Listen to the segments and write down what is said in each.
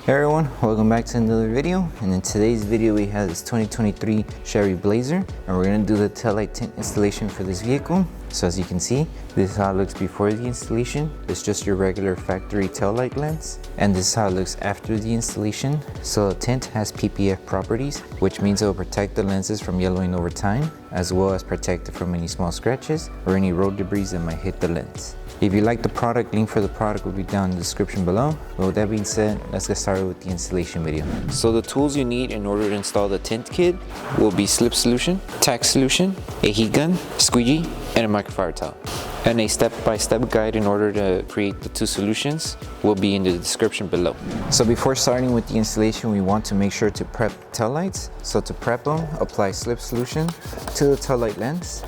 Hey everyone, welcome back to another video. And in today's video we have this 2023 Chevy Blazer, and we're going to do the taillight tint installation for this vehicle. So as you can see, this is how it looks before the installation. It's just your regular factory taillight lens, and this is how it looks after the installation. So the tint has PPF properties, which means it will protect the lenses from yellowing over time, as well as protect it from any small scratches or any road debris that might hit the lens. If you like the product, link for the product will be down in the description below. But with that being said, let's get started with the installation video. So the tools you need in order to install the tint kit will be Slip Solution, Tack Solution, a heat gun, squeegee, and a microfiber towel. And a step-by-step guide in order to create the two solutions will be in the description below. So before starting with the installation, we want to make sure to prep taillights. So to prep them, apply Slip Solution to the taillight lens.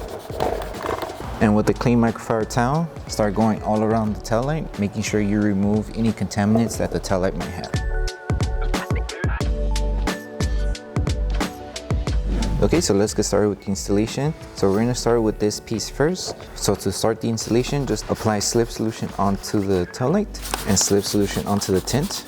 And with the clean microfiber towel, start going all around the taillight, making sure you remove any contaminants that the taillight might have. Okay, so let's get started with the installation. So we're going to start with this piece first. So to start the installation, just apply Slip Solution onto the taillight and Slip Solution onto the tint.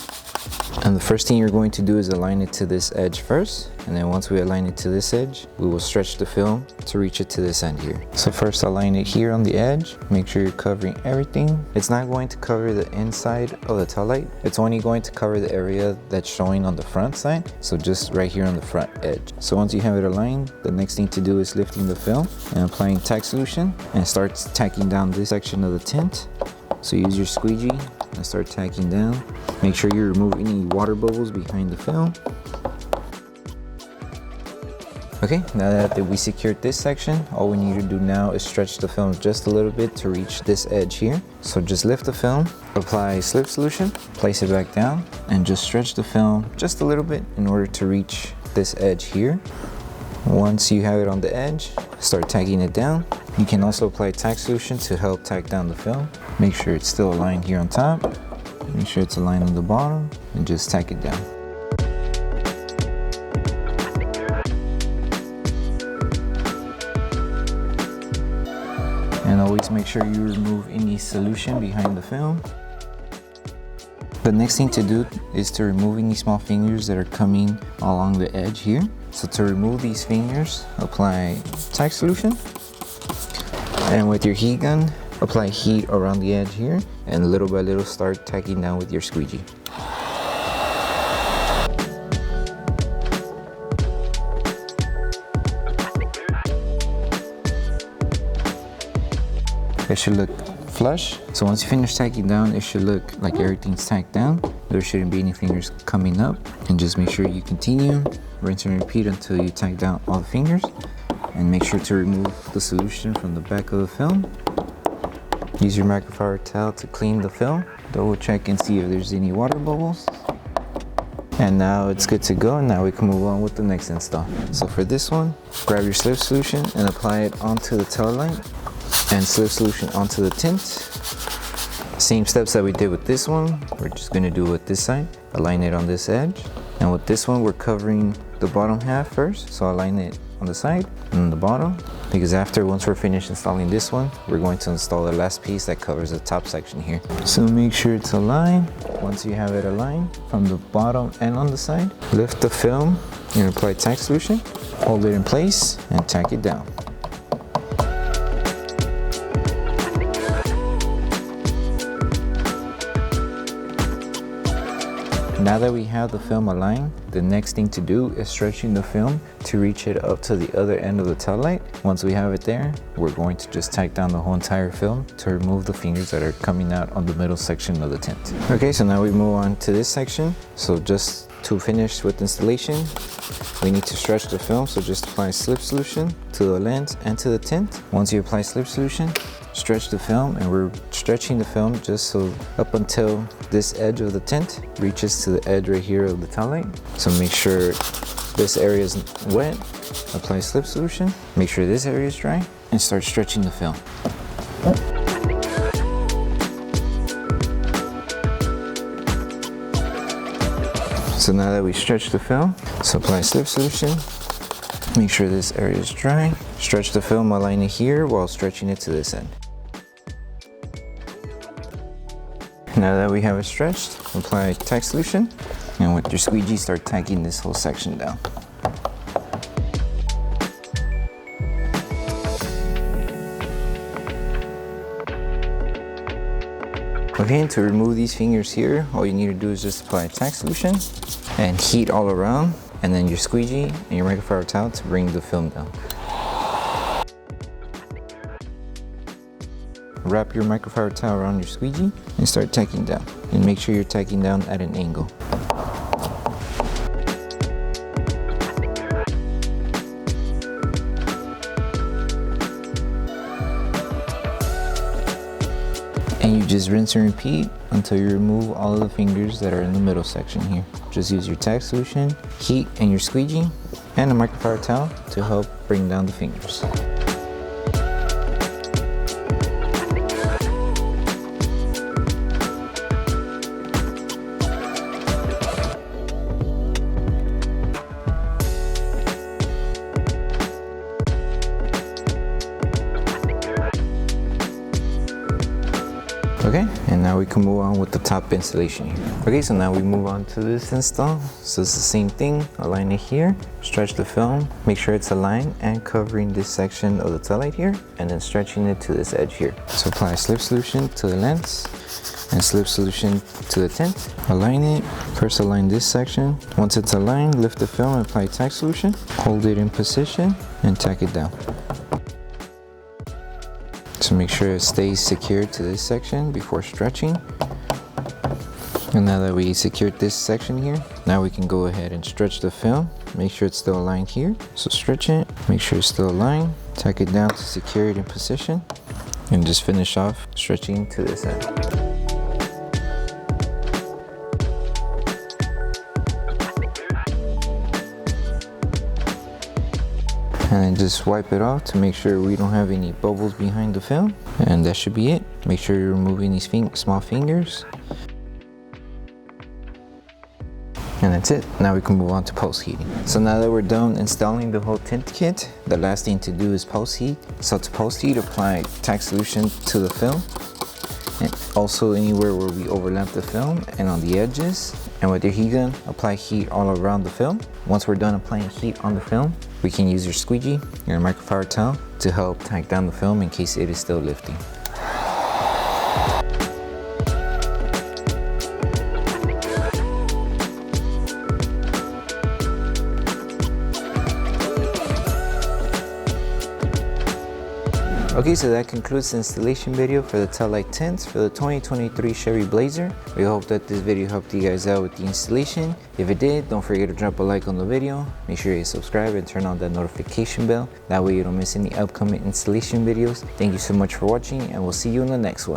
And the first thing you're going to do is align it to this edge first. And then once we align it to this edge, we will stretch the film to reach it to this end here. So first align it here on the edge. Make sure you're covering everything. It's not going to cover the inside of the taillight. It's only going to cover the area that's showing on the front side. So just right here on the front edge. So once you have it aligned, the next thing to do is lifting the film and applying Tack Solution and start tacking down this section of the tint. So use your squeegee and start tacking down. Make sure you remove any water bubbles behind the film. Okay, now that we secured this section, all we need to do now is stretch the film just a little bit to reach this edge here. So just lift the film, apply Slip Solution, place it back down, and just stretch the film just a little bit in order to reach this edge here. Once you have it on the edge, start tacking it down. You can also apply Tack Solution to help tack down the film. Make sure it's still aligned here on top. Make sure it's aligned on the bottom, and just tack it down. And always make sure you remove any solution behind the film. The next thing to do is to remove any small fingers that are coming along the edge here. So to remove these fingers, apply Tack Solution. And with your heat gun, apply heat around the edge here, and little by little start tacking down with your squeegee. It should look flush. So once you finish tacking down, it should look like everything's tacked down. There shouldn't be any fingers coming up. And just make sure you continue, rinse and repeat until you tack down all the fingers. And make sure to remove the solution from the back of the film. Use your microfiber towel to clean the film. Double check and see if there's any water bubbles. And now it's good to go. Now we can move on with the next install. So for this one, grab your Slip Solution and apply it onto the taillight, and Slip Solution onto the tint. Same steps that we did with this one, we're just going to do it with this side. Align it on this edge. And with this one, we're covering the bottom half first. So align it on the side and on the bottom, because once we're finished installing this one, we're going to install the last piece that covers the top section here. So make sure it's aligned. Once you have it aligned from the bottom and on the side, lift the film and apply Tack Solution, hold it in place and tack it down. Now that we have the film aligned, the next thing to do is stretching the film to reach it up to the other end of the taillight. Once we have it there, we're going to just tack down the whole entire film to remove the fingers that are coming out on the middle section of the tint. Okay, so now we move on to this section. So just to finish with installation, we need to stretch the film. So just apply Slip Solution to the lens and to the tint. Once you apply Slip Solution, stretch the film, and we're stretching the film just so up until this edge of the tint reaches to the edge right here of the taillight. So make sure this area is wet, apply Slip Solution, make sure this area is dry, and start stretching the film. So now that we stretched the film, so apply Slip Solution, make sure this area is dry, stretch the film, align it here while stretching it to this end. Now that we have it stretched, apply Tack Solution And with your squeegee, start tacking this whole section down. Okay, to remove these fingers here, all you need to do is just apply a tack solution and heat all around, and then your squeegee and your microfiber towel to bring the film down. Wrap your microfiber towel around your squeegee and start tacking down. And make sure you're tacking down at an angle. And you just rinse and repeat until you remove all of the fingers that are in the middle section here. Just use your tack solution, heat, and your squeegee, and a microfiber towel to help bring down the fingers. Okay, and now we can move on with the top installation here. Okay, so now we move on to this install. So it's the same thing, align it here, stretch the film, make sure it's aligned and covering this section of the taillight here, and then stretching it to this edge here. So apply slip solution to the lens and slip solution to the tint. Align it, first align this section. Once it's aligned, lift the film and apply tack solution, hold it in position and tack it down. So make sure it stays secured to this section before stretching. And now that we secured this section here, now we can go ahead and stretch the film. Make sure it's still aligned here. So stretch it, make sure it's still aligned, tack it down to secure it in position, and just finish off stretching to this end. And then just wipe it off to make sure we don't have any bubbles behind the film. And that should be it. Make sure you're removing these small fingers. And that's it. Now we can move on to post heating. So now that we're done installing the whole tint kit, the last thing to do is post heat. So to post heat, apply tack solution to the film, and also anywhere where we overlap the film and on the edges. And with your heat gun, apply heat all around the film. Once we're done applying heat on the film, we can use your squeegee and your microfiber towel to help tack down the film in case it is still lifting. Okay, so that concludes the installation video for the Taillight tints for the 2023 Chevy Blazer. We hope that this video helped you guys out with the installation. If it did, don't forget to drop a like on the video. Make sure you subscribe and turn on that notification bell. That way you don't miss any upcoming installation videos. Thank you so much for watching, and we'll see you in the next one.